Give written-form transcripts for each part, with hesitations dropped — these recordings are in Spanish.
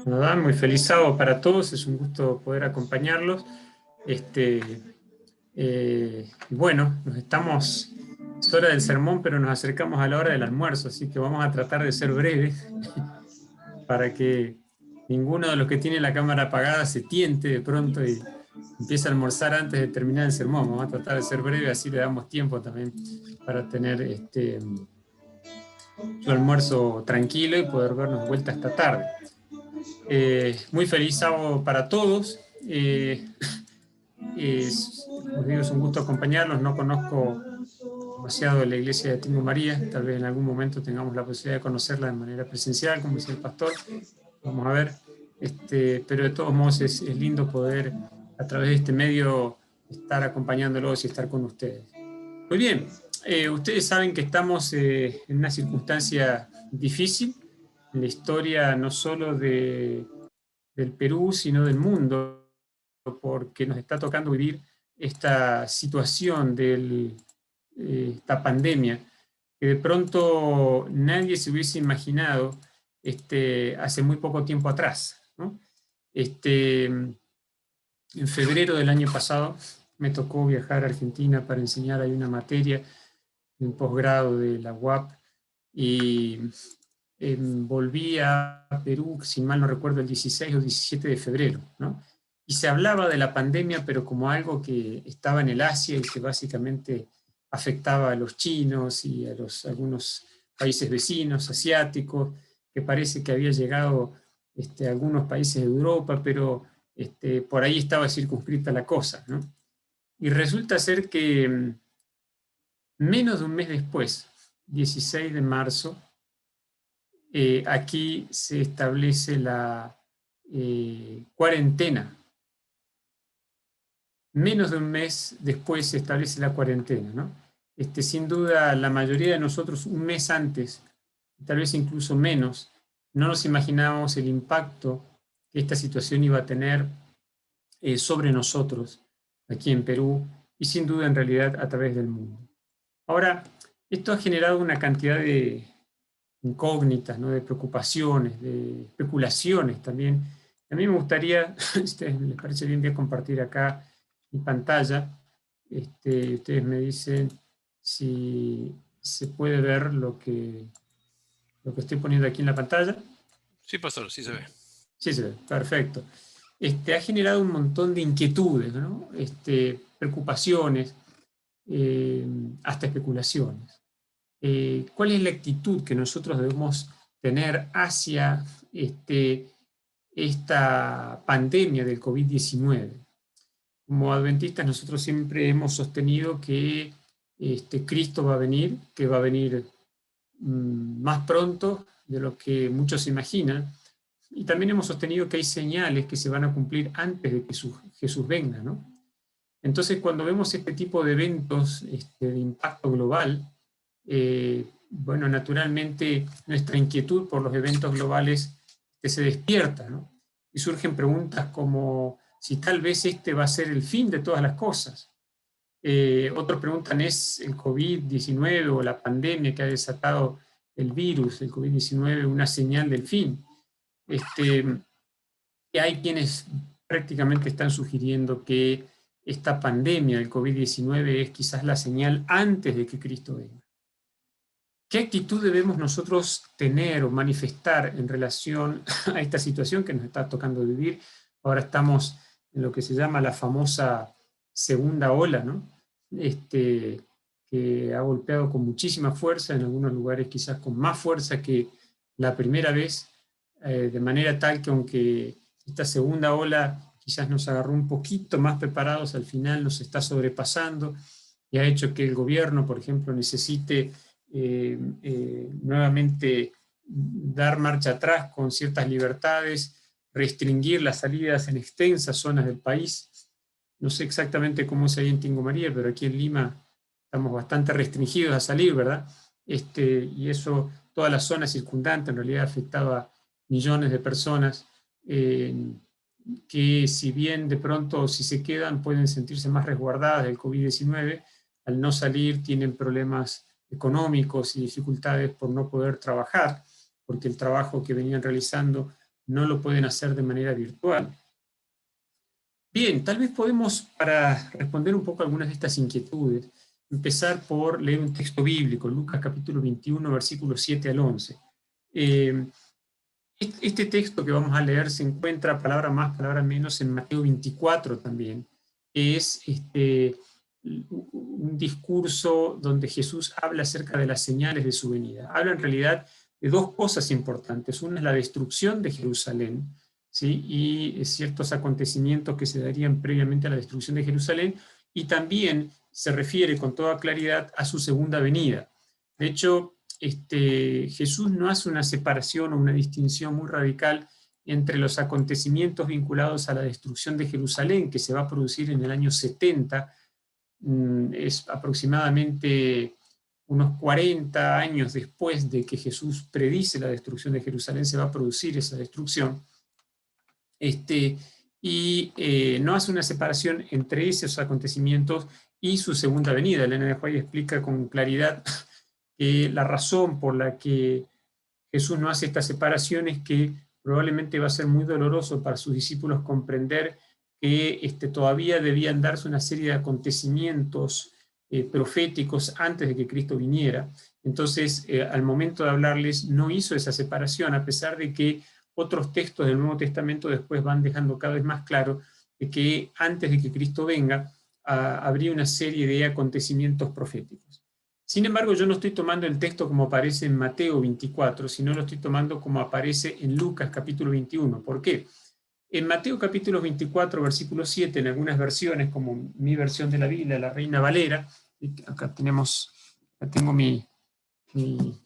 Bueno, Dan, muy feliz sábado para todos, es un gusto poder acompañarlos. Este, bueno, es hora del sermón, pero nos acercamos a la hora del almuerzo, así que vamos a tratar de ser breves para que ninguno de los que tiene la cámara apagada se tiente de pronto y empiece a almorzar antes de terminar el sermón. Vamos a tratar de ser breves, así le damos tiempo también para tener su almuerzo tranquilo y poder vernos de vuelta esta tarde. Muy feliz sábado para todos. Como digo, es un gusto acompañarlos. No conozco demasiado de la iglesia de Tingo María. Tal vez en algún momento tengamos la posibilidad de conocerla de manera presencial, como decía el pastor. Vamos a ver. Pero de todos modos es lindo poder a través de este medio estar acompañándolos y estar con ustedes. Muy bien. Ustedes saben que estamos en una circunstancia difícil en la historia no solo del Perú, sino del mundo, porque nos está tocando vivir esta situación de esta pandemia, que de pronto nadie se hubiese imaginado hace muy poco tiempo atrás, ¿no? En febrero del año pasado me tocó viajar a Argentina para enseñar ahí una materia en posgrado de la UAP y volví a Perú, si mal no recuerdo, el 16 o 17 de febrero, ¿no? Y se hablaba de la pandemia, pero como algo que estaba en el Asia y que básicamente afectaba a los chinos y a algunos países vecinos, asiáticos, que parece que había llegado a algunos países de Europa, pero por ahí estaba circunscrita la cosa, ¿no? Y resulta ser que menos de un mes después, 16 de marzo, aquí se establece la cuarentena. Menos de un mes después se establece la cuarentena, ¿no? Sin duda, la mayoría de nosotros, un mes antes, tal vez incluso menos, no nos imaginábamos el impacto que esta situación iba a tener sobre nosotros aquí en Perú y sin duda en realidad a través del mundo. Ahora, esto ha generado una cantidad de incógnitas, ¿no? De preocupaciones, de especulaciones también. A mí me gustaría, si a ustedes les parece bien, voy a compartir acá mi pantalla. Ustedes me dicen si se puede ver lo que estoy poniendo aquí en la pantalla. Sí, pastor, sí se ve. Sí, se ve, perfecto. Ha generado un montón de inquietudes, ¿no? Preocupaciones, hasta especulaciones. ¿Cuál es la actitud que nosotros debemos tener hacia esta pandemia del COVID-19? Como adventistas nosotros siempre hemos sostenido que Cristo va a venir, que va a venir más pronto de lo que muchos imaginan, y también hemos sostenido que hay señales que se van a cumplir antes de que Jesús venga, ¿no? Entonces, cuando vemos este tipo de eventos de impacto global, bueno, naturalmente nuestra inquietud por los eventos globales se despierta, ¿no? Y surgen preguntas como si tal vez este va a ser el fin de todas las cosas. Otros preguntan, ¿es el COVID-19 o la pandemia que ha desatado el virus, el COVID-19, una señal del fin? Y hay quienes prácticamente están sugiriendo que esta pandemia del COVID-19 es quizás la señal antes de que Cristo venga. ¿Qué actitud debemos nosotros tener o manifestar en relación a esta situación que nos está tocando vivir? Ahora estamos en lo que se llama la famosa segunda ola, ¿no? Que ha golpeado con muchísima fuerza, en algunos lugares quizás con más fuerza que la primera vez, de manera tal que aunque esta segunda ola quizás nos agarró un poquito más preparados, al final nos está sobrepasando y ha hecho que el gobierno, por ejemplo, necesite nuevamente dar marcha atrás con ciertas libertades, restringir las salidas en extensas zonas del país. No sé exactamente cómo es ahí en Tingo María, pero aquí en Lima estamos bastante restringidos a salir, ¿verdad? Y eso, toda la zona circundante en realidad ha afectado a millones de personas que si bien de pronto si se quedan pueden sentirse más resguardadas del COVID-19, al no salir tienen problemas económicos y dificultades por no poder trabajar, porque el trabajo que venían realizando no lo pueden hacer de manera virtual. Bien, tal vez podemos, para responder un poco a algunas de estas inquietudes, empezar por leer un texto bíblico, Lucas capítulo 21, versículos 7 al 11. Este texto que vamos a leer se encuentra, palabra más, palabra menos, en Mateo 24 también. Es un discurso donde Jesús habla acerca de las señales de su venida. Habla en realidad de dos cosas importantes. Una es la destrucción de Jerusalén, ¿sí? Y ciertos acontecimientos que se darían previamente a la destrucción de Jerusalén, y también se refiere con toda claridad a su segunda venida. De hecho, Jesús no hace una separación o una distinción muy radical entre los acontecimientos vinculados a la destrucción de Jerusalén, que se va a producir en el año 70, es aproximadamente unos 40 años después de que Jesús predice la destrucción de Jerusalén, se va a producir esa destrucción, no hace una separación entre esos acontecimientos y su segunda venida. Elena de White explica con claridad que la razón por la que Jesús no hace esta separación es que probablemente va a ser muy doloroso para sus discípulos comprender que todavía debían darse una serie de acontecimientos proféticos antes de que Cristo viniera. Entonces, al momento de hablarles, no hizo esa separación, a pesar de que otros textos del Nuevo Testamento después van dejando cada vez más claro de que antes de que Cristo venga, habría una serie de acontecimientos proféticos. Sin embargo, yo no estoy tomando el texto como aparece en Mateo 24, sino lo estoy tomando como aparece en Lucas capítulo 21. ¿Por qué? En Mateo capítulo 24, versículo 7, en algunas versiones, como mi versión de la Biblia, la Reina Valera, acá tengo mi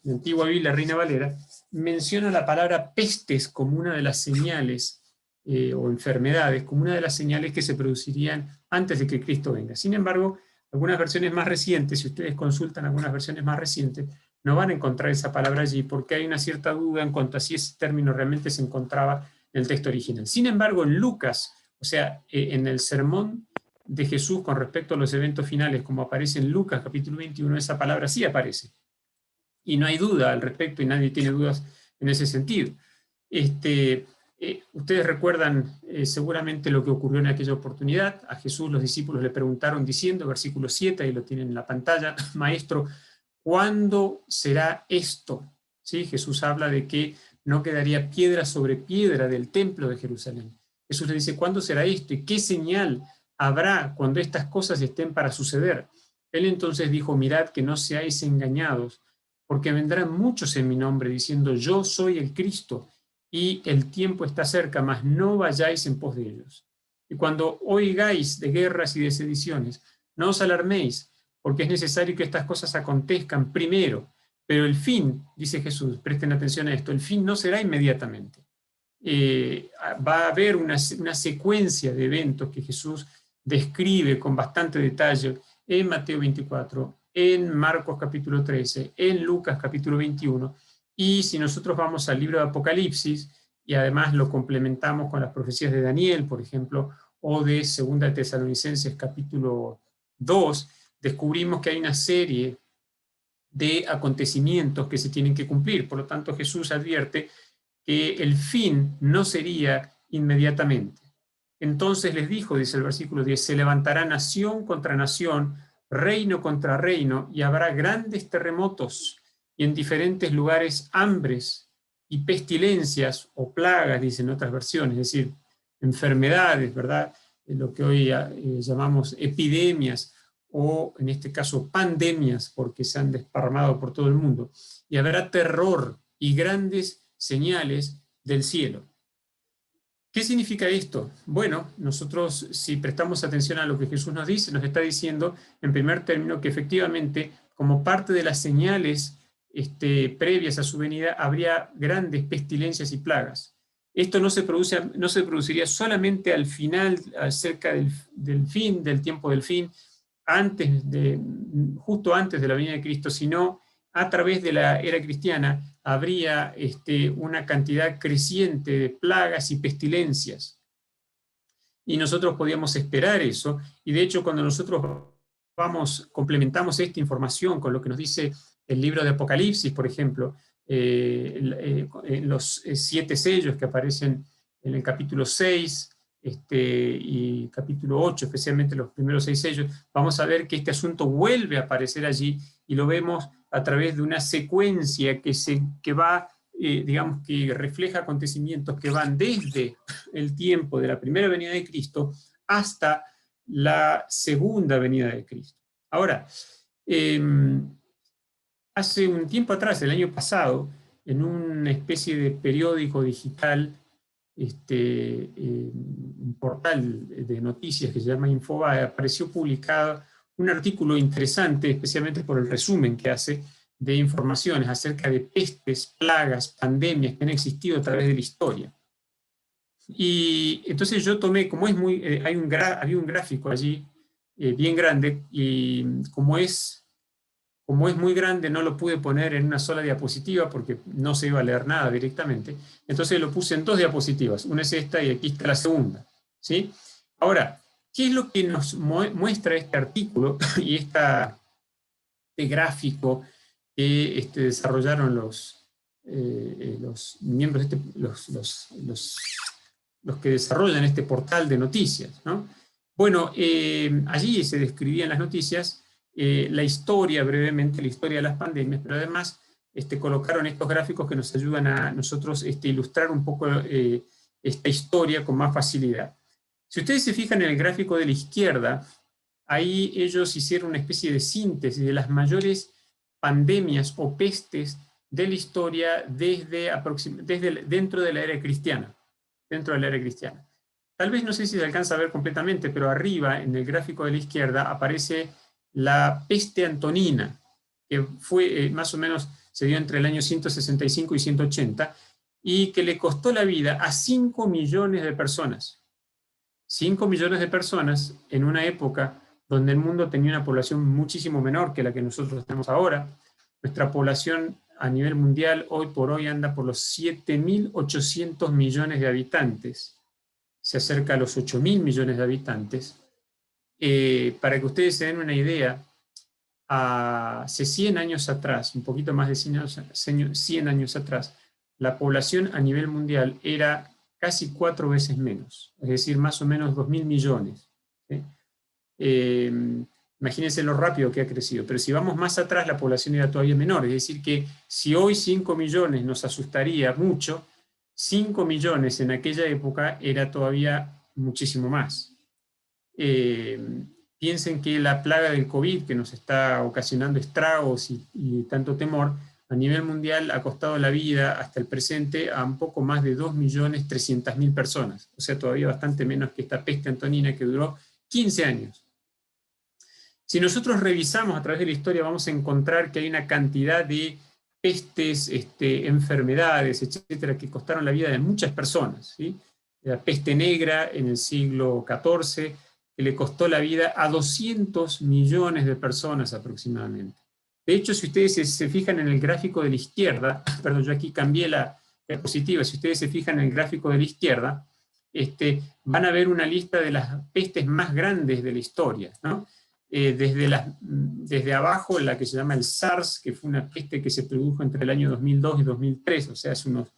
antigua Biblia, la Reina Valera, menciona la palabra pestes como una de las señales, o enfermedades, como una de las señales que se producirían antes de que Cristo venga. Sin embargo, algunas versiones más recientes, si ustedes consultan algunas versiones más recientes, no van a encontrar esa palabra allí, porque hay una cierta duda en cuanto a si ese término realmente se encontraba en el texto original. Sin embargo, en Lucas, o sea, en el sermón de Jesús con respecto a los eventos finales, como aparece en Lucas capítulo 21, esa palabra sí aparece. Y no hay duda al respecto, y nadie tiene dudas en ese sentido. Ustedes recuerdan seguramente lo que ocurrió en aquella oportunidad. A Jesús los discípulos le preguntaron diciendo, versículo 7, ahí lo tienen en la pantalla, Maestro, ¿cuándo será esto? ¿Sí? Jesús habla de que no quedaría piedra sobre piedra del templo de Jerusalén. Jesús le dice, ¿cuándo será esto? ¿Y qué señal habrá cuando estas cosas estén para suceder? Él entonces dijo, mirad que no seáis engañados, porque vendrán muchos en mi nombre diciendo, yo soy el Cristo, y el tiempo está cerca, mas no vayáis en pos de ellos. Y cuando oigáis de guerras y de sediciones, no os alarméis, porque es necesario que estas cosas acontezcan primero, pero el fin, dice Jesús, presten atención a esto, el fin no será inmediatamente. Va a haber una secuencia de eventos que Jesús describe con bastante detalle en Mateo 24, en Marcos capítulo 13, en Lucas capítulo 21, y si nosotros vamos al libro de Apocalipsis, y además lo complementamos con las profecías de Daniel, por ejemplo, o de 2 de Tesalonicenses capítulo 2, descubrimos que hay una serie de acontecimientos que se tienen que cumplir. Por lo tanto, Jesús advierte que el fin no sería inmediatamente. Entonces les dijo, dice el versículo 10, se levantará nación contra nación, reino contra reino, y habrá grandes terremotos, y en diferentes lugares hambres y pestilencias o plagas, dicen otras versiones, es decir, enfermedades, ¿verdad? Lo que hoy llamamos epidemias, o en este caso pandemias, porque se han desparramado por todo el mundo. Y habrá terror y grandes señales del cielo. ¿Qué significa esto? Bueno, nosotros, si prestamos atención a lo que Jesús nos dice, nos está diciendo, en primer término, que efectivamente, como parte de las señales previas a su venida, habría grandes pestilencias y plagas. Esto no se produciría solamente al final, cerca del fin, del tiempo del fin, justo antes de la venida de Cristo, sino a través de la era cristiana habría una cantidad creciente de plagas y pestilencias. Y nosotros podíamos esperar eso, y de hecho cuando nosotros complementamos esta información con lo que nos dice el libro de Apocalipsis, por ejemplo, los 7 sellos que aparecen en el capítulo 6 y capítulo 8, especialmente los primeros 6 sellos, vamos a ver que este asunto vuelve a aparecer allí y lo vemos a través de una secuencia que va, digamos, que refleja acontecimientos que van desde el tiempo de la primera venida de Cristo hasta la segunda venida de Cristo. Ahora, hace un tiempo atrás, el año pasado, en una especie de periódico digital, un portal de noticias que se llama Infobae, apareció publicado un artículo interesante, especialmente por el resumen que hace de informaciones acerca de pestes, plagas, pandemias que han existido a través de la historia. Y entonces yo tomé, como es muy, había un gráfico allí bien grande, y como es muy grande no lo pude poner en una sola diapositiva porque no se iba a leer nada directamente, entonces lo puse en 2 diapositivas, una es esta y aquí está la segunda, ¿sí? Ahora, ¿qué es lo que nos muestra este artículo y este gráfico que desarrollaron los miembros, los que desarrollan este portal de noticias, ¿no? Bueno, allí se describían las noticias, la historia, brevemente, la historia de las pandemias, pero además colocaron estos gráficos que nos ayudan a nosotros ilustrar un poco esta historia con más facilidad. Si ustedes se fijan en el gráfico de la izquierda, ahí ellos hicieron una especie de síntesis de las mayores pandemias o pestes de la historia desde dentro de la era cristiana. Dentro de la era cristiana. Tal vez no sé si se alcanza a ver completamente, pero arriba, en el gráfico de la izquierda, aparece la peste antonina, que fue más o menos, se dio entre el año 165 y 180, y que le costó la vida a 5 millones de personas. 5 millones de personas en una época donde el mundo tenía una población muchísimo menor que la que nosotros tenemos ahora. Nuestra población a nivel mundial hoy por hoy anda por los 7.800 millones de habitantes. Se acerca a los 8.000 millones de habitantes. Para que ustedes se den una idea, hace 100 años atrás, un poquito más de 100 años atrás, la población a nivel mundial era casi 4 veces menos, es decir, más o menos 2.000 millones. ¿Sí? Imagínense lo rápido que ha crecido, pero si vamos más atrás la población era todavía menor, es decir que si hoy 5 millones nos asustaría mucho, 5 millones en aquella época era todavía muchísimo más. Piensen que la plaga del COVID, que nos está ocasionando estragos y tanto temor, a nivel mundial ha costado la vida hasta el presente a un poco más de 2.300.000 personas, o sea, todavía bastante menos que esta peste antonina que duró 15 años. Si nosotros revisamos a través de la historia, vamos a encontrar que hay una cantidad de pestes, enfermedades, etcétera, que costaron la vida de muchas personas, ¿sí? La peste negra en el siglo XIV, que le costó la vida a 200 millones de personas aproximadamente. De hecho, si ustedes se fijan en el gráfico de la izquierda, perdón, yo aquí cambié la diapositiva, si ustedes se fijan en el gráfico de la izquierda, van a ver una lista de las pestes más grandes de la historia, ¿no? Desde abajo, la que se llama el SARS, que fue una peste que se produjo entre el año 2002 y 2003, o sea, hace unos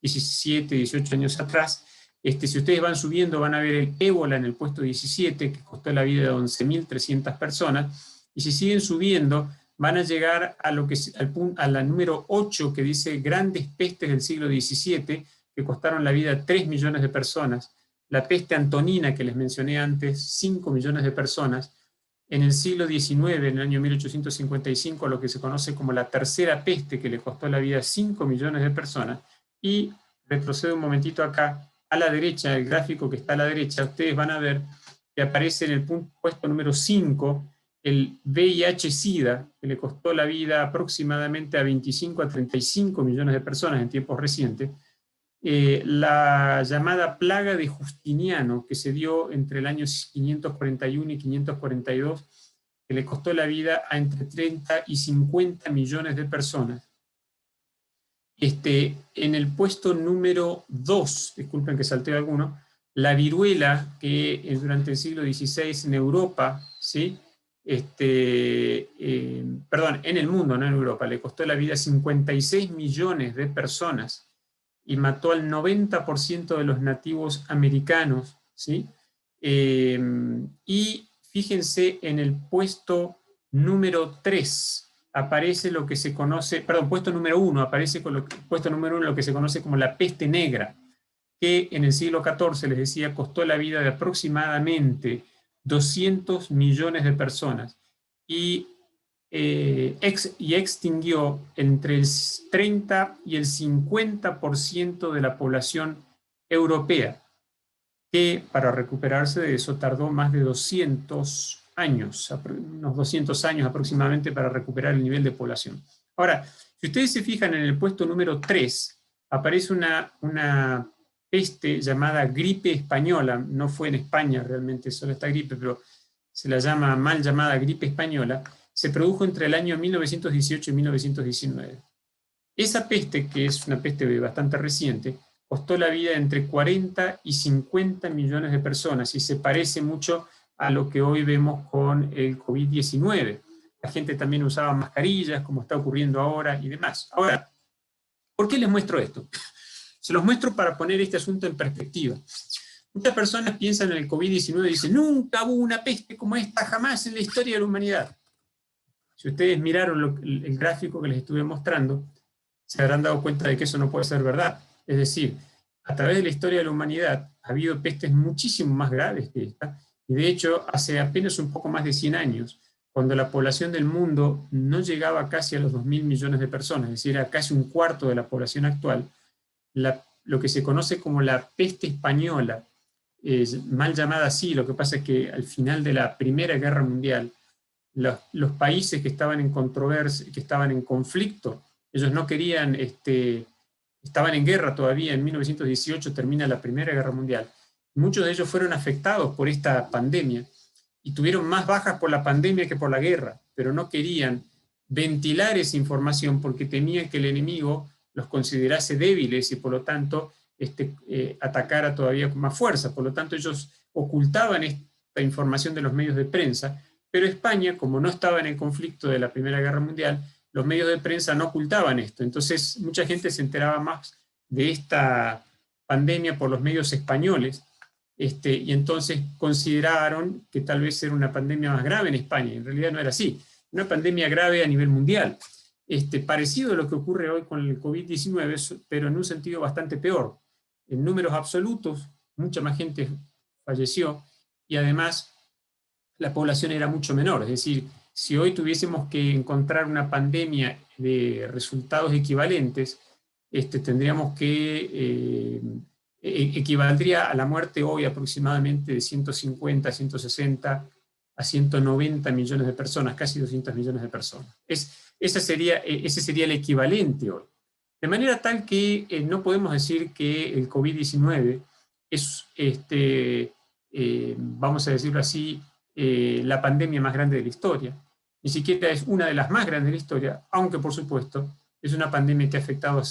17, 18 años atrás. Si ustedes van subiendo, van a ver el ébola en el puesto 17, que costó la vida de 11.300 personas, y si siguen subiendo, van a llegar a la número 8, que dice grandes pestes del siglo XVII, que costaron la vida a 3 millones de personas. La peste antonina, que les mencioné antes, 5 millones de personas. En el siglo XIX, en el año 1855, lo que se conoce como la tercera peste, que le costó la vida a 5 millones de personas. Y retrocedo un momentito acá, a la derecha, el gráfico que está a la derecha, ustedes van a ver que aparece en el puesto número 5, el VIH-Sida, que le costó la vida aproximadamente a 25 a 35 millones de personas en tiempos recientes. La llamada plaga de Justiniano, que se dio entre el año 541 y 542, que le costó la vida a entre 30 y 50 millones de personas. En el puesto número 2, disculpen que salteo alguno, la viruela, que durante el siglo XVI en Europa, ¿sí? perdón, en el mundo, no en Europa, le costó la vida a 56 millones de personas y mató al 90% de los nativos americanos, ¿sí? Y fíjense, en el puesto número 3 aparece lo que se conoce, perdón, puesto número 1, aparece con puesto número 1 lo que se conoce como la peste negra, que en el siglo XIV, les decía, costó la vida de aproximadamente 200 millones de personas y extinguió entre el 30 y el 50% de la población europea, que para recuperarse de eso tardó más de 200 años, unos 200 años aproximadamente para recuperar el nivel de población. Ahora, si ustedes se fijan en el puesto número 3, aparece una peste llamada gripe española, no fue en España realmente solo esta gripe, pero se la llama mal llamada gripe española, se produjo entre el año 1918 y 1919. Esa peste, que es una peste bastante reciente, costó la vida de entre 40 y 50 millones de personas y se parece mucho a lo que hoy vemos con el COVID-19. La gente también usaba mascarillas, como está ocurriendo ahora y demás. Ahora, ¿por qué les muestro esto? Se los muestro para poner este asunto en perspectiva. Muchas personas piensan en el COVID-19 y dicen, nunca hubo una peste como esta jamás en la historia de la humanidad. Si ustedes miraron el gráfico que les estuve mostrando, se habrán dado cuenta de que eso no puede ser verdad. Es decir, a través de la historia de la humanidad ha habido pestes muchísimo más graves que esta, y de hecho hace apenas un poco más de 100 años, cuando la población del mundo no llegaba casi a los 2.000 millones de personas, es decir, a casi un cuarto de la población actual, lo que se conoce como la peste española, mal llamada así, lo que pasa es que al final de la Primera Guerra Mundial, los países que estaban en controversia, que estaban en conflicto, ellos no querían, estaban en guerra todavía, en 1918 termina la Primera Guerra Mundial. Muchos de ellos fueron afectados por esta pandemia y tuvieron más bajas por la pandemia que por la guerra, pero no querían ventilar esa información porque temían que el enemigo los considerase débiles y por lo tanto atacara todavía con más fuerza. Por lo tanto, ellos ocultaban esta información de los medios de prensa, pero España, como no estaba en el conflicto de la Primera Guerra Mundial, los medios de prensa no ocultaban esto. Entonces, mucha gente se enteraba más de esta pandemia por los medios españoles, y entonces consideraron que tal vez era una pandemia más grave en España. En realidad no era así. Una pandemia grave a nivel mundial. Parecido a lo que ocurre hoy con el COVID-19, pero en un sentido bastante peor. En números absolutos, mucha más gente falleció y además la población era mucho menor. Es decir, si hoy tuviésemos que encontrar una pandemia de resultados equivalentes, tendríamos que equivaldría a la muerte hoy aproximadamente de 150, 160 a 190 millones de personas, casi 200 millones de personas. Ese sería el equivalente hoy. De manera tal que no podemos decir que el COVID-19 es, vamos a decirlo así, la pandemia más grande de la historia. Ni siquiera es una de las más grandes de la historia, aunque por supuesto es una pandemia que ha afectado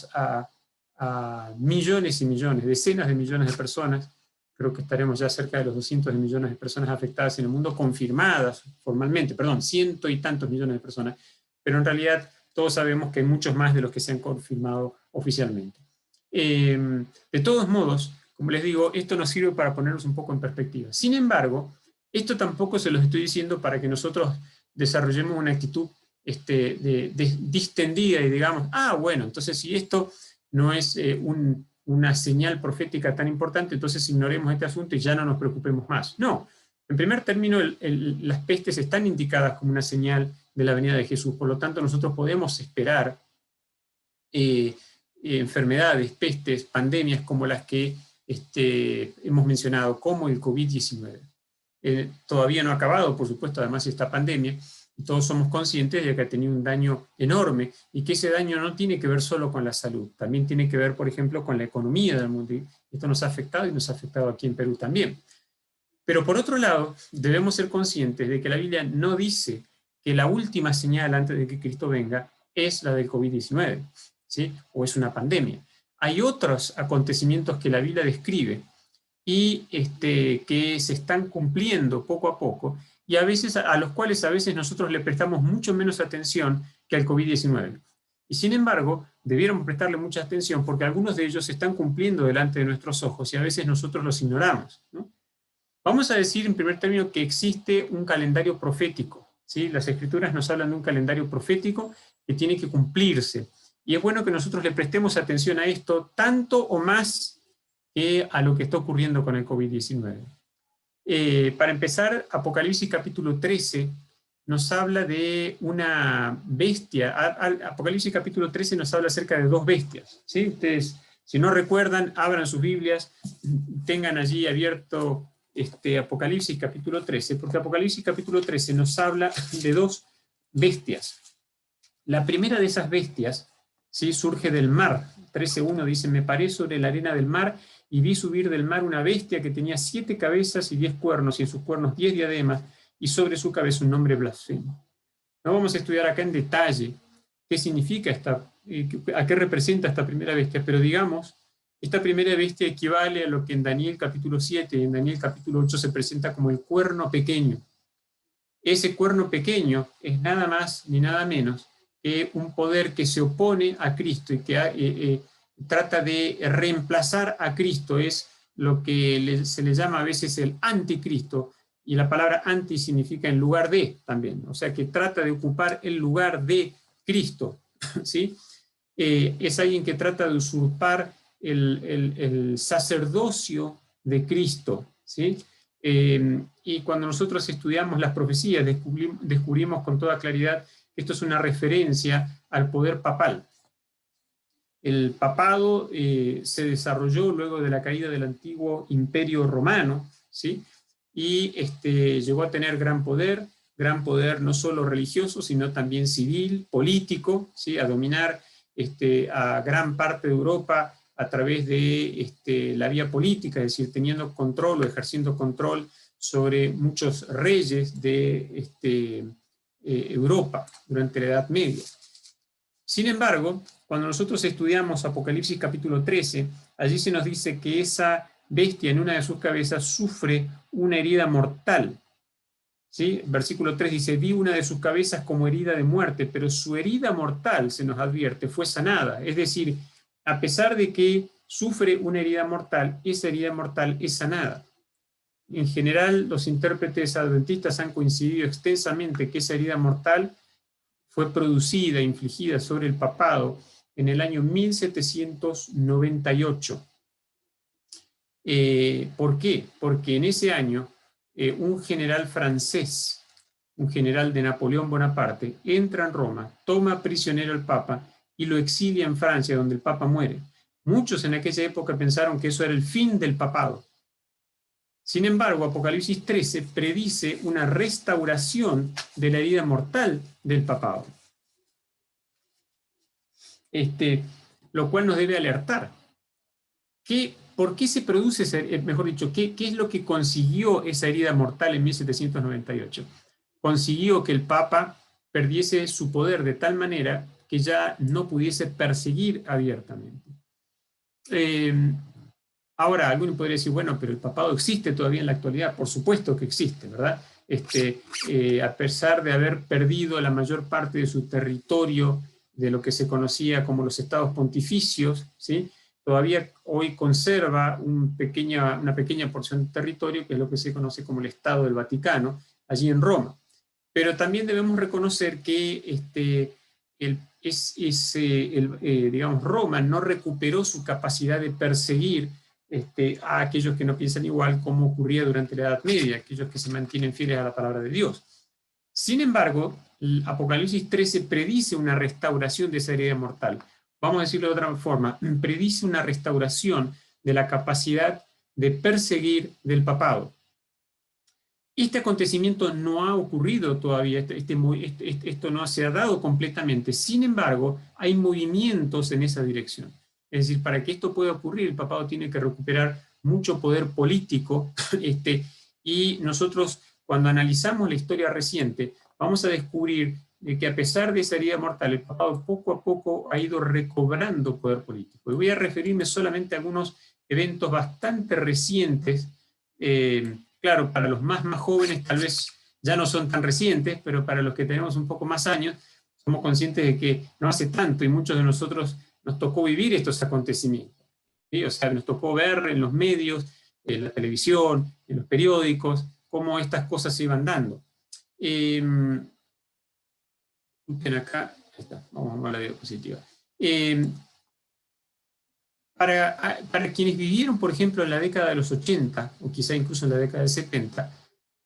a millones y millones, decenas de millones de personas. Creo que estaremos ya cerca de los 200 millones de personas afectadas en el mundo, confirmadas formalmente, perdón, 100 y tantos millones de personas, pero en realidad todos sabemos que hay muchos más de los que se han confirmado oficialmente. De todos modos, como les digo, esto nos sirve para ponernos un poco en perspectiva. Sin embargo, esto tampoco se los estoy diciendo para que nosotros desarrollemos una actitud distendida y digamos, bueno, entonces si esto no es una señal profética tan importante, entonces ignoremos este asunto y ya no nos preocupemos más. No, en primer término, las pestes están indicadas como una señal de la venida de Jesús, por lo tanto nosotros podemos esperar enfermedades, pestes, pandemias como las que hemos mencionado, como el COVID-19. Todavía no ha acabado, por supuesto, además esta pandemia, y todos somos conscientes de que ha tenido un daño enorme y que ese daño no tiene que ver solo con la salud, también tiene que ver, por ejemplo, con la economía del mundo. Y esto nos ha afectado y nos ha afectado aquí en Perú también. Pero por otro lado, debemos ser conscientes de que la Biblia no dice que la última señal antes de que Cristo venga es la del COVID-19, ¿sí? O es una pandemia. Hay otros acontecimientos que la Biblia describe y que se están cumpliendo poco a poco, y a veces a los cuales a veces nosotros le prestamos mucho menos atención que al COVID-19. Y sin embargo, debiéramos prestarle mucha atención porque algunos de ellos se están cumpliendo delante de nuestros ojos y a veces nosotros los ignoramos, ¿no? Vamos a decir en primer término que existe un calendario profético, ¿sí? Las Escrituras nos hablan de un calendario profético que tiene que cumplirse. Y es bueno que nosotros le prestemos atención a esto tanto o más que a lo que está ocurriendo con el COVID-19. Para empezar, Apocalipsis capítulo 13 nos habla de una bestia. Apocalipsis capítulo 13 nos habla acerca de dos bestias, ¿sí? Ustedes, si no recuerdan, abran sus Biblias, tengan allí abierto Apocalipsis capítulo 13, porque Apocalipsis capítulo 13 nos habla de dos bestias. La primera de esas bestias, ¿sí?, surge del mar. 13:1 dice: me paré sobre la arena del mar y vi subir del mar una bestia que tenía 7 cabezas y 10 cuernos, y en sus cuernos 10 diademas, y sobre su cabeza un nombre blasfemo. No vamos a estudiar acá en detalle qué significa a qué representa esta primera bestia, pero digamos, esta primera bestia equivale a lo que en Daniel capítulo 7 y en Daniel capítulo 8 se presenta como el cuerno pequeño. Ese cuerno pequeño es nada más ni nada menos que un poder que se opone a Cristo y que trata de reemplazar a Cristo. Es lo que se le llama a veces el anticristo, y la palabra anti significa en lugar de también, o sea que trata de ocupar el lugar de Cristo, ¿sí? Es alguien que trata de usurpar el sacerdocio de Cristo, ¿sí? Y cuando nosotros estudiamos las profecías descubrimos con toda claridad que esto es una referencia al poder papal. El papado se desarrolló luego de la caída del antiguo imperio romano, ¿sí? Y llegó a tener gran poder no solo religioso, sino también civil, político, ¿sí?, a dominar a gran parte de Europa a través de la vía política, es decir, teniendo control o ejerciendo control sobre muchos reyes de Europa durante la Edad Media. Sin embargo, cuando nosotros estudiamos Apocalipsis capítulo 13, allí se nos dice que esa bestia en una de sus cabezas sufre una herida mortal, ¿sí? Versículo 3 dice: vi una de sus cabezas como herida de muerte, pero su herida mortal, se nos advierte, fue sanada. Es decir, a pesar de que sufre una herida mortal, esa herida mortal es sanada. En general, los intérpretes adventistas han coincidido extensamente que esa herida mortal fue producida, infligida sobre el papado en el año 1798. ¿Por qué? Porque en ese año un general francés, un general de Napoleón Bonaparte, entra en Roma, toma prisionero al Papa y lo exilia en Francia, donde el Papa muere. Muchos en aquella época pensaron que eso era el fin del papado. Sin embargo, Apocalipsis 13 predice una restauración de la herida mortal del papado. Lo cual nos debe alertar. ¿Por qué se produce, mejor dicho, qué es lo que consiguió esa herida mortal en 1798? Consiguió que el Papa perdiese su poder de tal manera que ya no pudiese perseguir abiertamente. Ahora, alguno podría decir, bueno, pero el papado existe todavía en la actualidad. Por supuesto que existe, ¿verdad? A pesar de haber perdido la mayor parte de su territorio, de lo que se conocía como los estados pontificios, ¿sí?, todavía hoy conserva una pequeña porción de territorio, que es lo que se conoce como el Estado del Vaticano, allí en Roma. Pero también debemos reconocer que digamos, Roma no recuperó su capacidad de perseguir a aquellos que no piensan igual, como ocurría durante la Edad Media, aquellos que se mantienen fieles a la palabra de Dios. Sin embargo, el Apocalipsis 13 predice una restauración de esa herida mortal. Vamos a decirlo de otra forma, predice una restauración de la capacidad de perseguir del papado. Este acontecimiento no ha ocurrido todavía, esto no se ha dado completamente. Sin embargo, hay movimientos en esa dirección. Es decir, para que esto pueda ocurrir, el papado tiene que recuperar mucho poder político, y nosotros, cuando analizamos la historia reciente, vamos a descubrir que a pesar de esa herida mortal, el papado poco a poco ha ido recobrando poder político. Y voy a referirme solamente a algunos eventos bastante recientes. Claro, para los más jóvenes tal vez ya no son tan recientes, pero para los que tenemos un poco más años, somos conscientes de que no hace tanto y muchos de nosotros nos tocó vivir estos acontecimientos, ¿sí? O sea, nos tocó ver en los medios, en la televisión, en los periódicos, cómo estas cosas se iban dando. Acá está, vamos a la diapositiva. Para quienes vivieron, por ejemplo, en la década de los 80, o quizá incluso en la década del 70,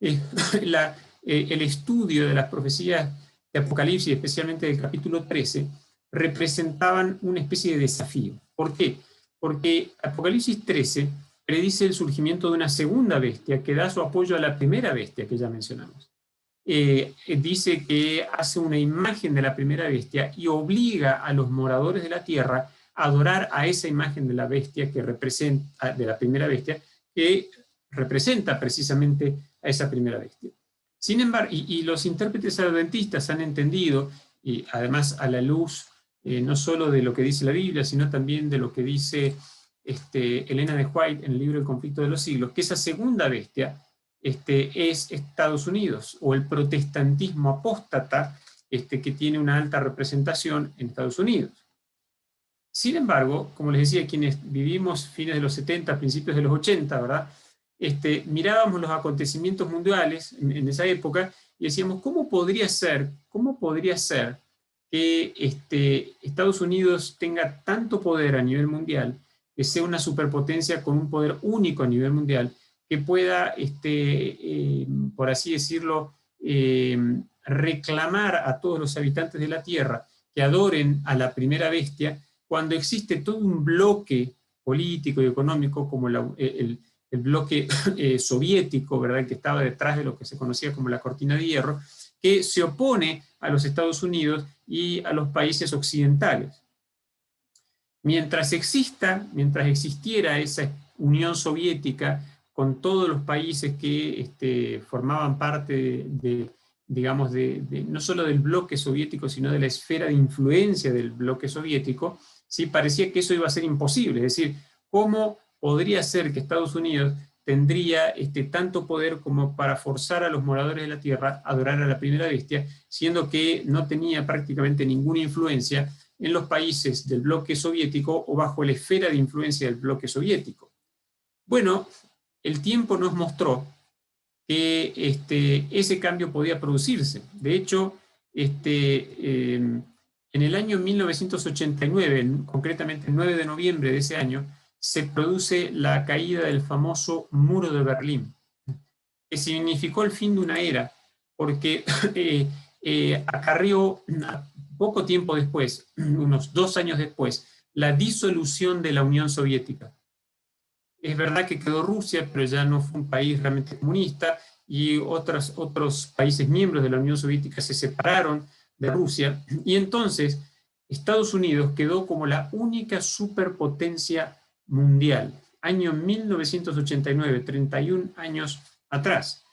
el estudio de las profecías de Apocalipsis, especialmente del capítulo 13, representaban una especie de desafío. ¿Por qué? Porque Apocalipsis 13 predice el surgimiento de una segunda bestia que da su apoyo a la primera bestia que ya mencionamos. Dice que hace una imagen de la primera bestia y obliga a los moradores de la tierra a adorar a esa imagen de la bestia que representa, de la primera bestia, que representa precisamente a esa primera bestia. Sin embargo, y los intérpretes adventistas han entendido, y además a la luz no solo de lo que dice la Biblia, sino también de lo que dice Elena de White en el libro El conflicto de los siglos, que esa segunda bestia es Estados Unidos, o el protestantismo apóstata que tiene una alta representación en Estados Unidos. Sin embargo, como les decía, quienes vivimos fines de los 70, principios de los 80, ¿verdad? Mirábamos los acontecimientos mundiales en esa época y decíamos, ¿cómo podría ser que Estados Unidos tenga tanto poder a nivel mundial, que sea una superpotencia con un poder único a nivel mundial, que pueda, por así decirlo, reclamar a todos los habitantes de la Tierra que adoren a la primera bestia, cuando existe todo un bloque político y económico como el bloque soviético, ¿verdad?, que estaba detrás de lo que se conocía como la cortina de hierro, que se opone a los Estados Unidos y a los países occidentales. Mientras existiera esa Unión Soviética con todos los países que formaban parte digamos, no solo del bloque soviético, sino de la esfera de influencia del bloque soviético, ¿sí? Parecía que eso iba a ser imposible. Es decir, ¿cómo podría ser que Estados Unidos tendría tanto poder como para forzar a los moradores de la Tierra a adorar a la primera bestia, siendo que no tenía prácticamente ninguna influencia en los países del bloque soviético o bajo la esfera de influencia del bloque soviético? Bueno, el tiempo nos mostró que ese cambio podía producirse. De hecho, en el año 1989, concretamente el 9 de noviembre de ese año, se produce la caída del famoso Muro de Berlín, que significó el fin de una era, porque acarreó poco tiempo después, unos 2 años después, la disolución de la Unión Soviética. Es verdad que quedó Rusia, pero ya no fue un país realmente comunista, y otros países miembros de la Unión Soviética se separaron de Rusia, y entonces Estados Unidos quedó como la única superpotencia mundial. Año 1989, 31 años atrás.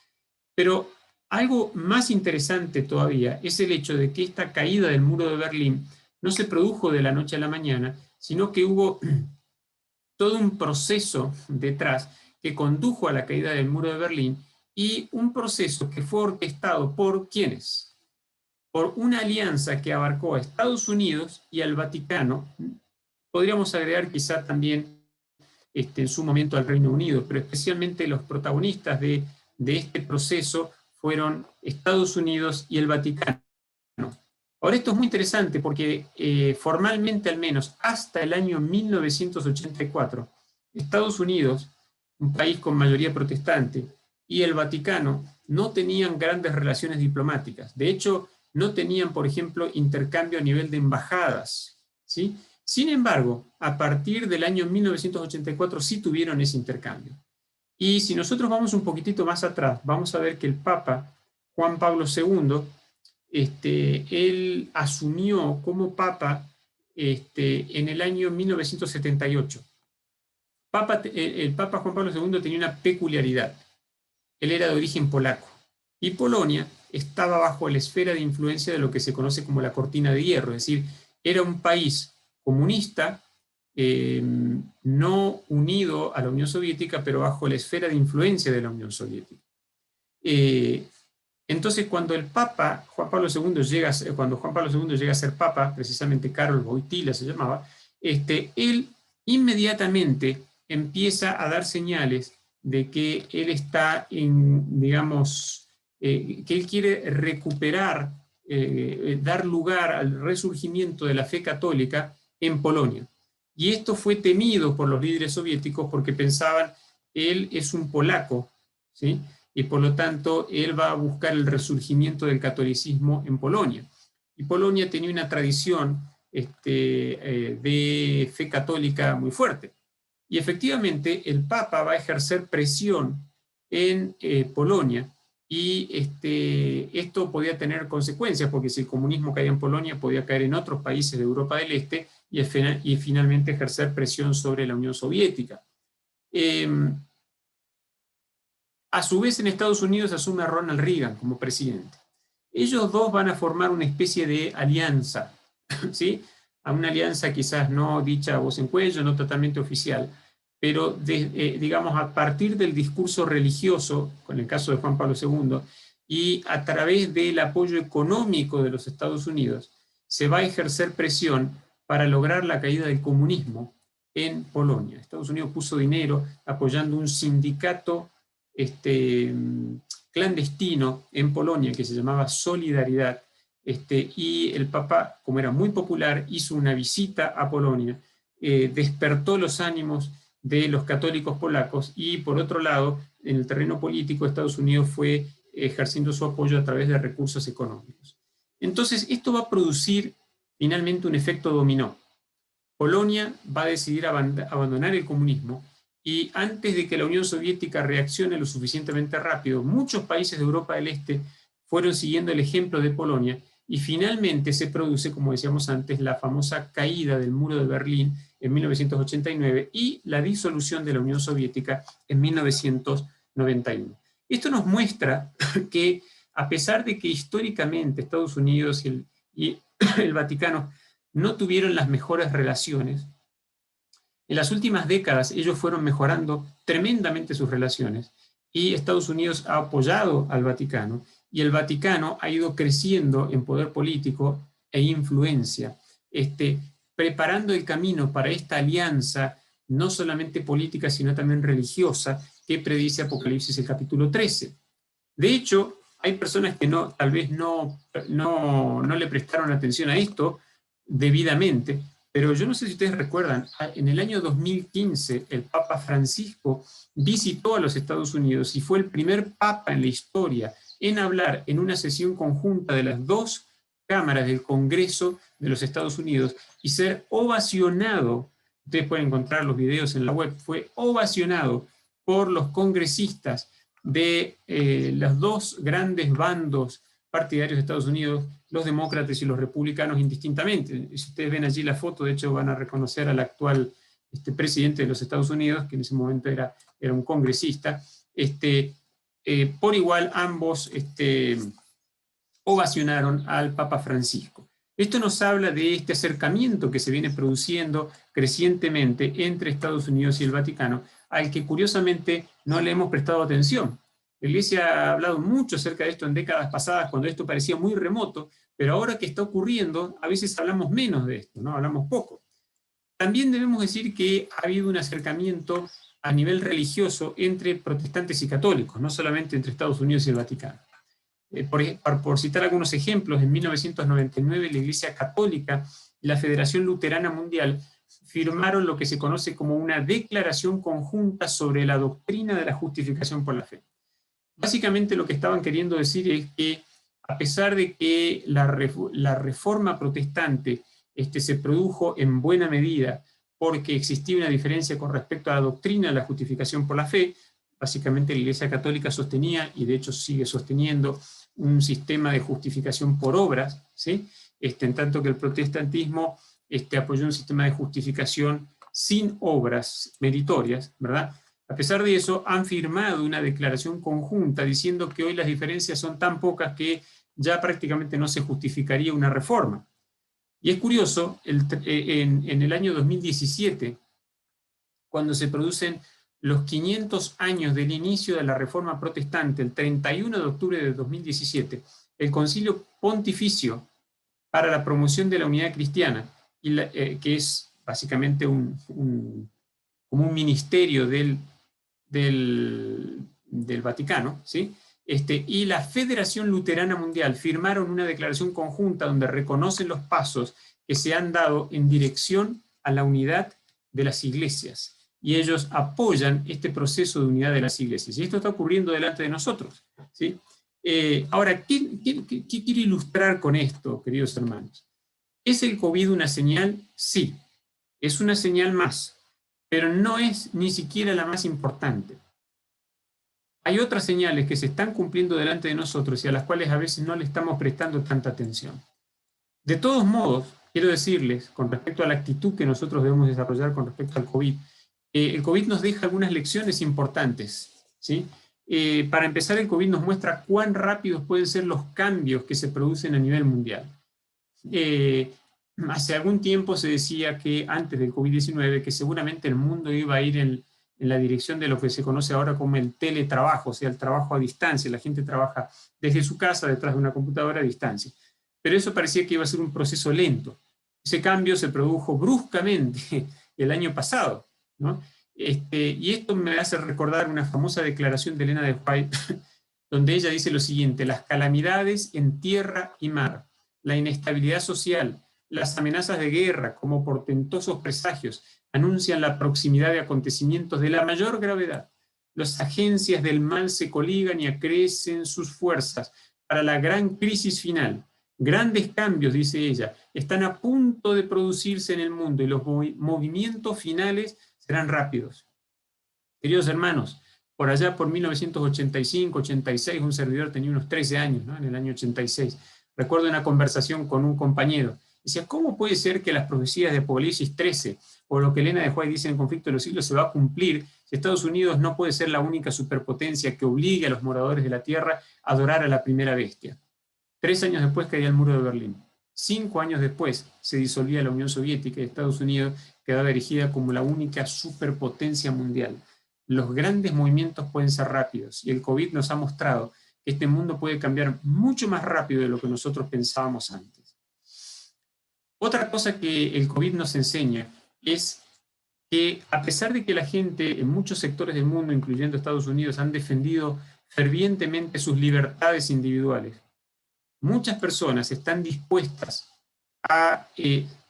Pero algo más interesante todavía es el hecho de que esta caída del muro de Berlín no se produjo de la noche a la mañana, sino que hubo todo un proceso detrás que condujo a la caída del muro de Berlín, y un proceso que fue orquestado por ¿quiénes? Por una alianza que abarcó a Estados Unidos y al Vaticano. Podríamos agregar quizá también en su momento al Reino Unido, pero especialmente los protagonistas de este proceso fueron Estados Unidos y el Vaticano. Ahora, esto es muy interesante porque formalmente, al menos hasta el año 1984, Estados Unidos, un país con mayoría protestante, y el Vaticano no tenían grandes relaciones diplomáticas. De hecho, no tenían, por ejemplo, intercambio a nivel de embajadas, ¿sí? Sin embargo, a partir del año 1984 sí tuvieron ese intercambio. Y si nosotros vamos un poquitito más atrás, vamos a ver que el Papa Juan Pablo II, él asumió como Papa en el año 1978. El Papa Juan Pablo II tenía una peculiaridad. Él era de origen polaco, y Polonia estaba bajo la esfera de influencia de lo que se conoce como la cortina de hierro, es decir, era un país comunista no unido a la Unión Soviética, pero bajo la esfera de influencia de la Unión Soviética. Entonces, cuando el Papa, cuando Juan Pablo II llega a ser Papa, precisamente Karol Wojtyła se llamaba, él inmediatamente empieza a dar señales de que él está digamos, que él quiere recuperar, dar lugar al resurgimiento de la fe católica en Polonia. Y esto fue temido por los líderes soviéticos porque pensaban, él es un polaco, ¿sí? Y por lo tanto él va a buscar el resurgimiento del catolicismo en Polonia. Y Polonia tenía una tradición de fe católica muy fuerte. Y efectivamente el Papa va a ejercer presión en Polonia, y esto podía tener consecuencias, porque si el comunismo caía en Polonia, podía caer en otros países de Europa del Este y finalmente ejercer presión sobre la Unión Soviética. A su vez, en Estados Unidos asume a Ronald Reagan como presidente. Ellos dos van a formar una especie de alianza, ¿sí? A una alianza quizás no dicha a voz en cuello, no totalmente oficial, pero digamos a partir del discurso religioso, con el caso de Juan Pablo II, y a través del apoyo económico de los Estados Unidos, se va a ejercer presión para lograr la caída del comunismo en Polonia. Estados Unidos puso dinero apoyando un sindicato clandestino en Polonia que se llamaba Solidaridad, y el Papa, como era muy popular, hizo una visita a Polonia, despertó los ánimos de los católicos polacos, y por otro lado, en el terreno político, Estados Unidos fue ejerciendo su apoyo a través de recursos económicos. Entonces, esto va a producir finalmente un efecto dominó. Polonia va a decidir abandonar el comunismo, y antes de que la Unión Soviética reaccione lo suficientemente rápido, muchos países de Europa del Este fueron siguiendo el ejemplo de Polonia, y finalmente se produce, como decíamos antes, la famosa caída del muro de Berlín en 1989 y la disolución de la Unión Soviética en 1991. Esto nos muestra que, a pesar de que históricamente Estados Unidos y el Vaticano no tuvieron las mejores relaciones, en las últimas décadas ellos fueron mejorando tremendamente sus relaciones, y Estados Unidos ha apoyado al Vaticano, y el Vaticano ha ido creciendo en poder político e influencia, preparando el camino para esta alianza, no solamente política, sino también religiosa, que predice Apocalipsis el capítulo 13. De hecho, hay personas que tal vez no le prestaron atención a esto debidamente, pero yo no sé si ustedes recuerdan, en el año 2015 el Papa Francisco visitó a los Estados Unidos y fue el primer papa en la historia en hablar en una sesión conjunta de las dos cámaras del Congreso de los Estados Unidos y ser ovacionado. Ustedes pueden encontrar los videos en la web. Fue ovacionado por los congresistas de los dos grandes bandos partidarios de Estados Unidos, los demócratas y los republicanos indistintamente. Si ustedes ven allí la foto, de hecho van a reconocer al actual presidente de los Estados Unidos, que en ese momento era un congresista. Por igual ambos ovacionaron al Papa Francisco. Esto nos habla de este acercamiento que se viene produciendo crecientemente entre Estados Unidos y el Vaticano, al que curiosamente no le hemos prestado atención. La Iglesia ha hablado mucho acerca de esto en décadas pasadas, cuando esto parecía muy remoto, pero ahora que está ocurriendo, a veces hablamos menos de esto, ¿no? Hablamos poco. También debemos decir que ha habido un acercamiento a nivel religioso entre protestantes y católicos, no solamente entre Estados Unidos y el Vaticano. Por citar algunos ejemplos, en 1999 la Iglesia Católica y la Federación Luterana Mundial firmaron lo que se conoce como una declaración conjunta sobre la doctrina de la justificación por la fe. Básicamente lo que estaban queriendo decir es que, a pesar de que la reforma protestante se produjo en buena medida porque existía una diferencia con respecto a la doctrina de la justificación por la fe, básicamente la Iglesia Católica sostenía, y de hecho sigue sosteniendo, un sistema de justificación por obras, ¿sí? En tanto que el protestantismo apoyó un sistema de justificación sin obras meritorias, ¿verdad? A pesar de eso, han firmado una declaración conjunta diciendo que hoy las diferencias son tan pocas que ya prácticamente no se justificaría una reforma. Y es curioso, en el año 2017, cuando se producen los 500 años del inicio de la Reforma Protestante, el 31 de octubre de 2017, el Concilio Pontificio para la Promoción de la Unidad Cristiana, que es básicamente como un ministerio del Vaticano, ¿sí? Y la Federación Luterana Mundial firmaron una declaración conjunta donde reconocen los pasos que se han dado en dirección a la unidad de las iglesias. Y ellos apoyan este proceso de unidad de las iglesias. Y esto está ocurriendo delante de nosotros, ¿sí? Ahora, ¿qué quiero ilustrar con esto, queridos hermanos? ¿Es el COVID una señal? Sí, es una señal más, pero no es ni siquiera la más importante. Hay otras señales que se están cumpliendo delante de nosotros y a las cuales a veces no le estamos prestando tanta atención. De todos modos, quiero decirles, con respecto a la actitud que nosotros debemos desarrollar con respecto al COVID, el COVID nos deja algunas lecciones importantes, ¿sí? Para empezar, el COVID nos muestra cuán rápidos pueden ser los cambios que se producen a nivel mundial. Hace algún tiempo se decía que antes del COVID-19 que seguramente el mundo iba a ir en la dirección de lo que se conoce ahora como el teletrabajo, o sea, el trabajo a distancia. La gente trabaja desde su casa, detrás de una computadora a distancia. Pero eso parecía que iba a ser un proceso lento. Ese cambio se produjo bruscamente el año pasado, ¿no? Y esto me hace recordar una famosa declaración de Elena de White, donde ella dice lo siguiente: las calamidades en tierra y mar, la inestabilidad social, las amenazas de guerra como portentosos presagios anuncian la proximidad de acontecimientos de la mayor gravedad. Las agencias del mal se coligan y acrecen sus fuerzas para la gran crisis final. Grandes cambios, dice ella, están a punto de producirse en el mundo y los movimientos finales serán rápidos. Queridos hermanos, por allá por 1985, 86, un servidor tenía unos 13 años, ¿no? En el año 86. Recuerdo una conversación con un compañero. Decía, ¿cómo puede ser que las profecías de Apocalipsis 13 o lo que Elena de White dice en el conflicto de los siglos se va a cumplir si Estados Unidos no puede ser la única superpotencia que obligue a los moradores de la Tierra a adorar a la primera bestia? 3 años después caía el muro de Berlín. 5 años después se disolvía la Unión Soviética y Estados Unidos quedaba erigida como la única superpotencia mundial. Los grandes movimientos pueden ser rápidos y el COVID nos ha mostrado que este mundo puede cambiar mucho más rápido de lo que nosotros pensábamos antes. Otra cosa que el COVID nos enseña es que a pesar de que la gente en muchos sectores del mundo, incluyendo Estados Unidos, han defendido fervientemente sus libertades individuales, muchas personas están dispuestas a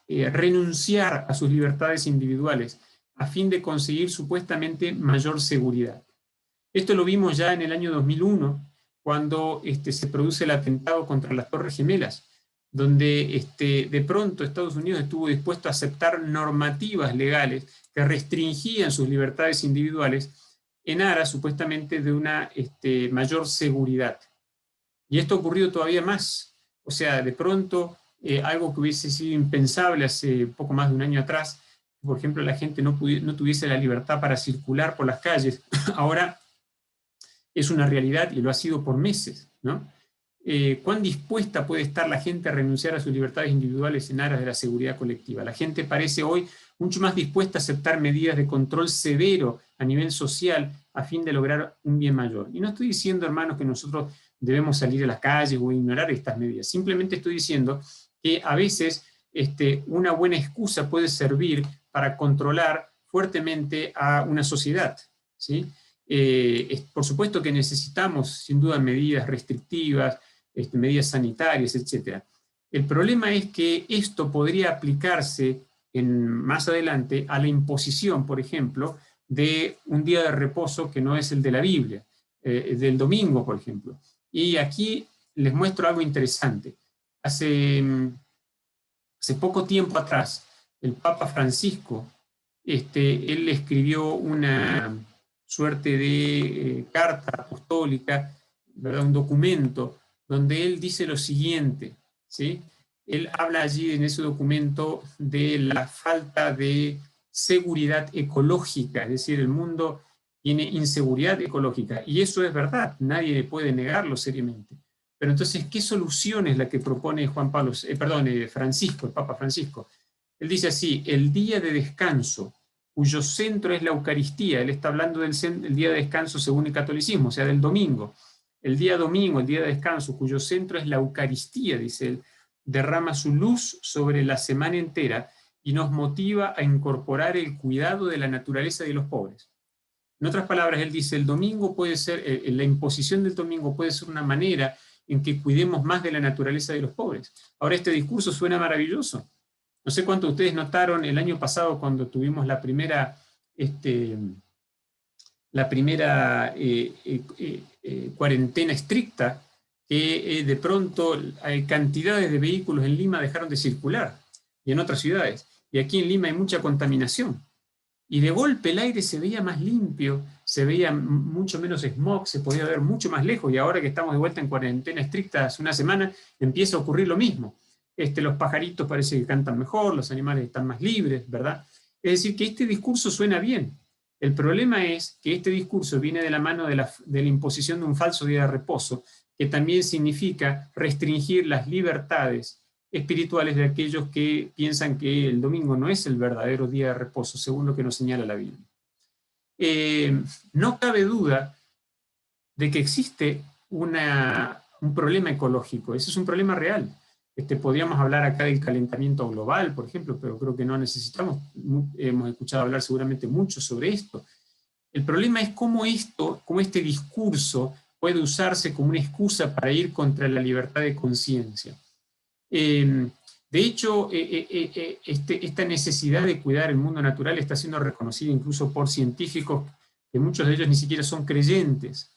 renunciar a sus libertades individuales a fin de conseguir supuestamente mayor seguridad. Esto lo vimos ya en el año 2001, cuando se produce el atentado contra las Torres Gemelas, donde de pronto Estados Unidos estuvo dispuesto a aceptar normativas legales que restringían sus libertades individuales en aras supuestamente de una mayor seguridad. Y esto ha ocurrido todavía más. O sea, de pronto, algo que hubiese sido impensable hace poco más de un año atrás, por ejemplo, la gente no tuviese la libertad para circular por las calles, ahora es una realidad y lo ha sido por meses, ¿no? ¿Cuán dispuesta puede estar la gente a renunciar a sus libertades individuales en aras de la seguridad colectiva? La gente parece hoy mucho más dispuesta a aceptar medidas de control severo a nivel social a fin de lograr un bien mayor. Y no estoy diciendo, hermanos, que nosotros debemos salir a las calles o ignorar estas medidas. Simplemente estoy diciendo que a veces una buena excusa puede servir para controlar fuertemente a una sociedad, ¿sí? Por supuesto que necesitamos, sin duda, medidas restrictivas, medidas sanitarias, etc. El problema es que esto podría aplicarse más adelante a la imposición, por ejemplo, de un día de reposo que no es el de la Biblia, del domingo, por ejemplo. Y aquí les muestro algo interesante. Hace poco tiempo atrás, el Papa Francisco, él escribió una suerte de carta apostólica, ¿verdad? Un documento, donde él dice lo siguiente, ¿sí? Él habla allí en ese documento de la falta de seguridad ecológica, es decir, el mundo tiene inseguridad ecológica, y eso es verdad, nadie puede negarlo seriamente. Pero entonces, ¿qué solución es la que propone Francisco, el Papa Francisco? Él dice así: el día de descanso, cuyo centro es la Eucaristía. Él está hablando del día de descanso según el catolicismo, o sea, del domingo. El día domingo, el día de descanso, cuyo centro es la Eucaristía, dice él, derrama su luz sobre la semana entera y nos motiva a incorporar el cuidado de la naturaleza y de los pobres. En otras palabras, él dice, el domingo puede ser, la imposición del domingo puede ser una manera en que cuidemos más de la naturaleza de los pobres. Ahora, este discurso suena maravilloso. No sé cuántos de ustedes notaron el año pasado cuando tuvimos la primera cuarentena estricta, que de pronto cantidades de vehículos en Lima dejaron de circular, y en otras ciudades. Y aquí en Lima hay mucha contaminación. Y de golpe el aire se veía más limpio, se veía mucho menos smog, se podía ver mucho más lejos, y ahora que estamos de vuelta en cuarentena estricta hace una semana, empieza a ocurrir lo mismo. Los pajaritos parece que cantan mejor, los animales están más libres, ¿verdad? Es decir, que este discurso suena bien. El problema es que este discurso viene de la mano de la imposición de un falso día de reposo, que también significa restringir las libertades espirituales de aquellos que piensan que el domingo no es el verdadero día de reposo, según lo que nos señala la Biblia. No cabe duda de que existe un problema ecológico. Ese es un problema real. Podríamos hablar acá del calentamiento global, por ejemplo, pero creo que no necesitamos. Hemos escuchado hablar seguramente mucho sobre esto. El problema es cómo este discurso puede usarse como una excusa para ir contra la libertad de conciencia. De hecho, esta necesidad de cuidar el mundo natural está siendo reconocida incluso por científicos que muchos de ellos ni siquiera son creyentes.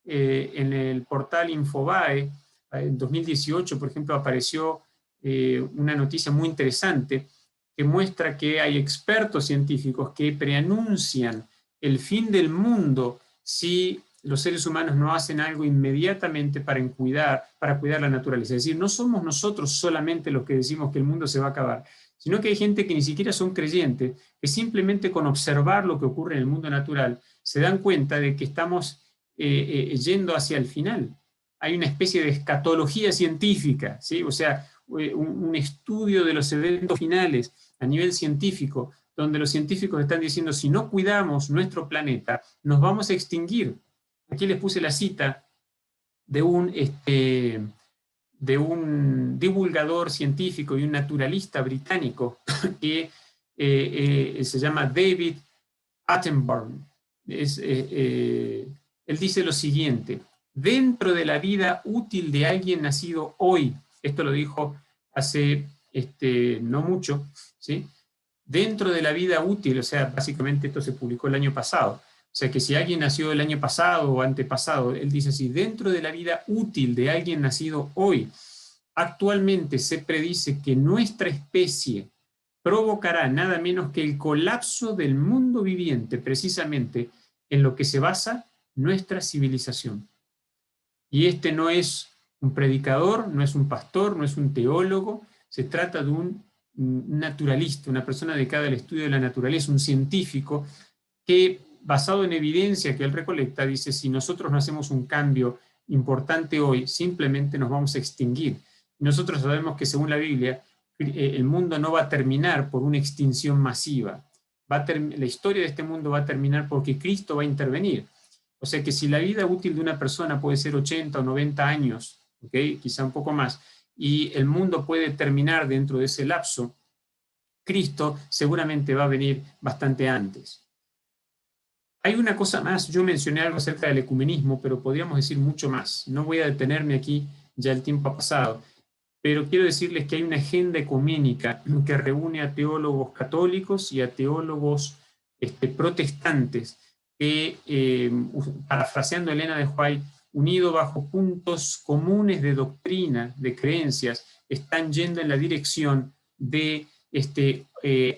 En el portal Infobae, en 2018, por ejemplo, apareció una noticia muy interesante que muestra que hay expertos científicos que preanuncian el fin del mundo si los seres humanos no hacen algo inmediatamente para cuidar la naturaleza. Es decir, no somos nosotros solamente los que decimos que el mundo se va a acabar, sino que hay gente que ni siquiera son creyentes, que simplemente con observar lo que ocurre en el mundo natural se dan cuenta de que estamos yendo hacia el final. Hay una especie de escatología científica, ¿sí? O sea, un estudio de los eventos finales a nivel científico, donde los científicos están diciendo, si no cuidamos nuestro planeta, nos vamos a extinguir. Aquí les puse la cita de un divulgador científico y un naturalista británico que se llama David Attenborough. Él dice lo siguiente: dentro de la vida útil de alguien nacido hoy, esto lo dijo hace no mucho, ¿sí? Dentro de la vida útil, o sea, básicamente esto se publicó el año pasado, o sea que si alguien nació el año pasado o antepasado, él dice así: dentro de la vida útil de alguien nacido hoy, actualmente se predice que nuestra especie provocará nada menos que el colapso del mundo viviente, precisamente en lo que se basa nuestra civilización. Y no es un predicador, no es un pastor, no es un teólogo, se trata de un naturalista, una persona dedicada al estudio de la naturaleza, un científico que, basado en evidencia que él recolecta, dice: si nosotros no hacemos un cambio importante hoy, simplemente nos vamos a extinguir. Nosotros sabemos que, según la Biblia, el mundo no va a terminar por una extinción masiva. La historia de este mundo va a terminar porque Cristo va a intervenir. O sea que si la vida útil de una persona puede ser 80 o 90 años, ¿okay? Quizá un poco más, y el mundo puede terminar dentro de ese lapso, Cristo seguramente va a venir bastante antes. Hay una cosa más, yo mencioné algo acerca del ecumenismo, pero podríamos decir mucho más. No voy a detenerme aquí, ya el tiempo ha pasado, pero quiero decirles que hay una agenda ecuménica que reúne a teólogos católicos y a teólogos protestantes, que, parafraseando a Elena de White, unido bajo puntos comunes de doctrina, de creencias, están yendo en la dirección de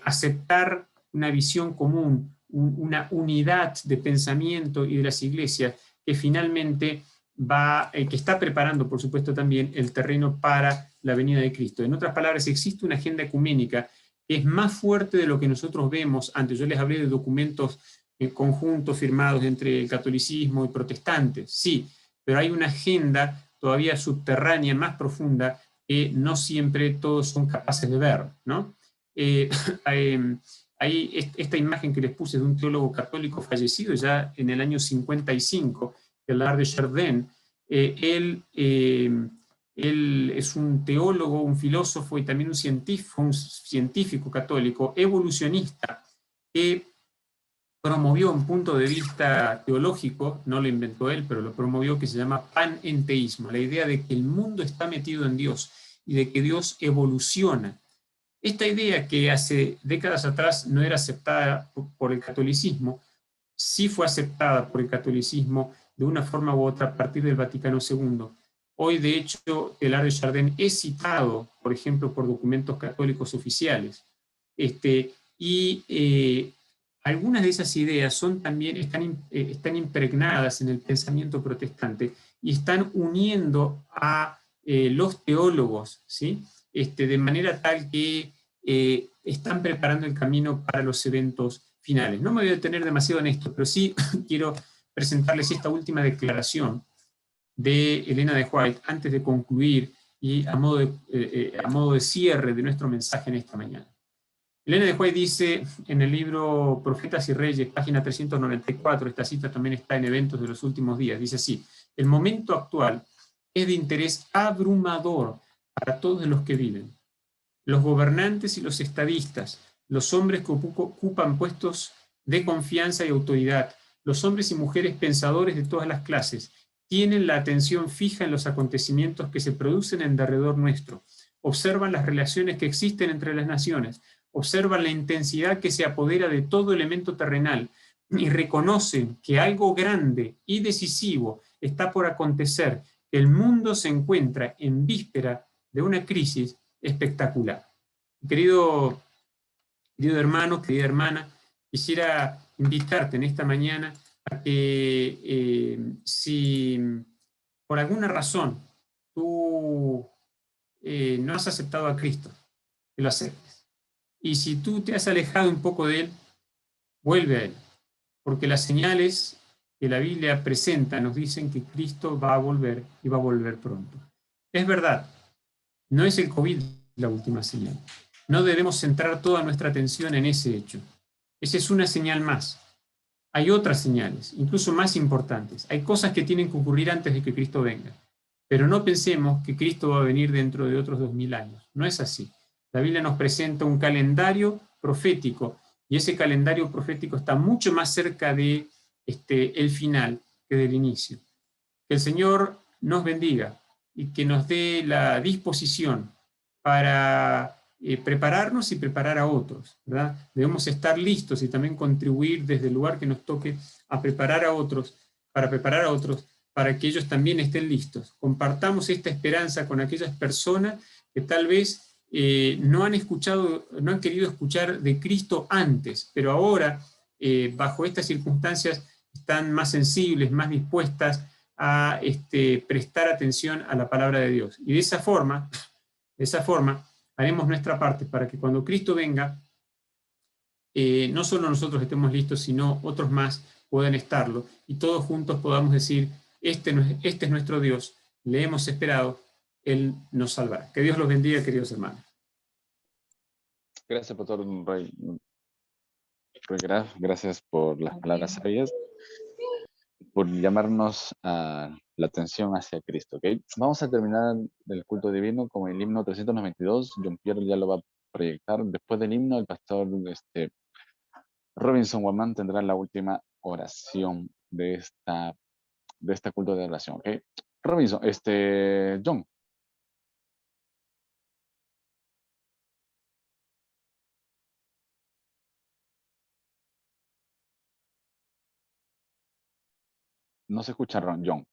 aceptar una visión común, una unidad de pensamiento y de las iglesias que finalmente que está preparando, por supuesto, también el terreno para la venida de Cristo. En otras palabras, existe una agenda ecuménica que es más fuerte de lo que nosotros vemos antes. Yo les hablé de documentos conjuntos firmados entre el catolicismo y protestantes, sí, pero hay una agenda todavía subterránea, más profunda, que no siempre todos son capaces de ver, ¿no? Hay esta imagen que les puse de un teólogo católico fallecido ya en el año 55, Teilhard de Chardin. Él es un teólogo, un filósofo y también un científico católico, evolucionista, que promovió un punto de vista teológico, no lo inventó él, pero lo promovió, que se llama panenteísmo, la idea de que el mundo está metido en Dios y de que Dios evoluciona. Esta idea, que hace décadas atrás no era aceptada por el catolicismo, sí fue aceptada por el catolicismo de una forma u otra a partir del Vaticano II. Hoy, de hecho, Teilhard de Chardin es citado, por ejemplo, por documentos católicos oficiales. Algunas de esas ideas están impregnadas en el pensamiento protestante y están uniendo a los teólogos, ¿sí? De manera tal que están preparando el camino para los eventos finales. No me voy a detener demasiado en esto, pero sí quiero presentarles esta última declaración de Elena de White antes de concluir y a modo de cierre de nuestro mensaje en esta mañana. Elena de White dice en el libro Profetas y Reyes, página 394, esta cita también está en Eventos de los Últimos Días, dice así: el momento actual es de interés abrumador para todos los que viven. Los gobernantes y los estadistas, los hombres que ocupan puestos de confianza y autoridad, los hombres y mujeres pensadores de todas las clases, tienen la atención fija en los acontecimientos que se producen en derredor nuestro, observan las relaciones que existen entre las naciones, observan la intensidad que se apodera de todo elemento terrenal y reconocen que algo grande y decisivo está por acontecer, que el mundo se encuentra en víspera de una crisis espectacular. Querido hermano, querida hermana, quisiera invitarte en esta mañana a que si por alguna razón tú no has aceptado a Cristo, que lo aceptes. Y si tú te has alejado un poco de Él, vuelve a Él, porque las señales que la Biblia presenta nos dicen que Cristo va a volver y va a volver pronto. Es verdad, no es el COVID la última señal. No debemos centrar toda nuestra atención en ese hecho. Esa es una señal más. Hay otras señales, incluso más importantes. Hay cosas que tienen que ocurrir antes de que Cristo venga. Pero no pensemos que Cristo va a venir dentro de otros 2000 años. No es así. La Biblia nos presenta un calendario profético y ese calendario profético está mucho más cerca de el final que del inicio. Que el Señor nos bendiga y que nos dé la disposición para prepararnos y preparar a otros, ¿verdad? Debemos estar listos y también contribuir desde el lugar que nos toque a preparar a otros, para que ellos también estén listos. Compartamos esta esperanza con aquellas personas que tal vez no han querido escuchar de Cristo antes, pero ahora, bajo estas circunstancias, están más sensibles, más dispuestas a prestar atención a la palabra de Dios. Y de esa forma, haremos nuestra parte para que cuando Cristo venga, no solo nosotros estemos listos, sino otros más puedan estarlo, y todos juntos podamos decir: este es nuestro Dios, le hemos esperado, Él nos salvará. Que Dios los bendiga, queridos hermanos. Gracias, Pastor Roy. Gracias por las palabras sabias, por llamarnos a la atención hacia Cristo. ¿Okay? Vamos a terminar el culto divino con el himno 392. John Pierre ya lo va a proyectar. Después del himno, el pastor Robinson Guamán tendrá la última oración de esta culto de oración. ¿Okay? Robinson, John. No se escucha, John.